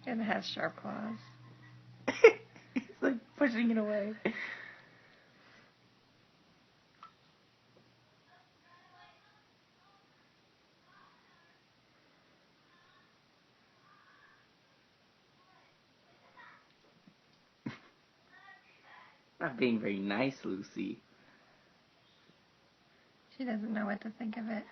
And it has sharp claws. He's like pushing it away. Not being very nice, Lucy. She doesn't know what to think of it.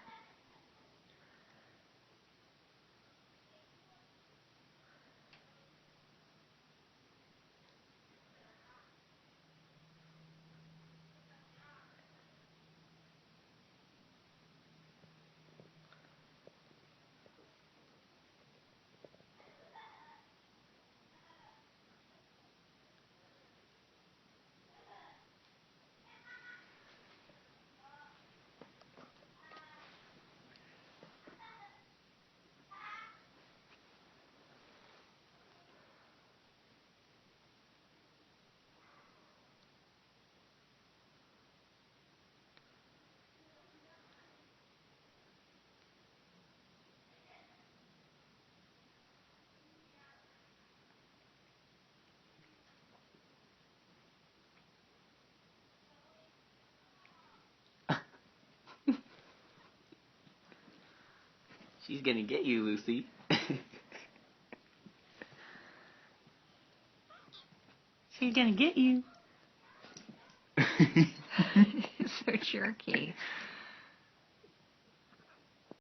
She's gonna get you, Lucy. She's gonna get you. So jerky.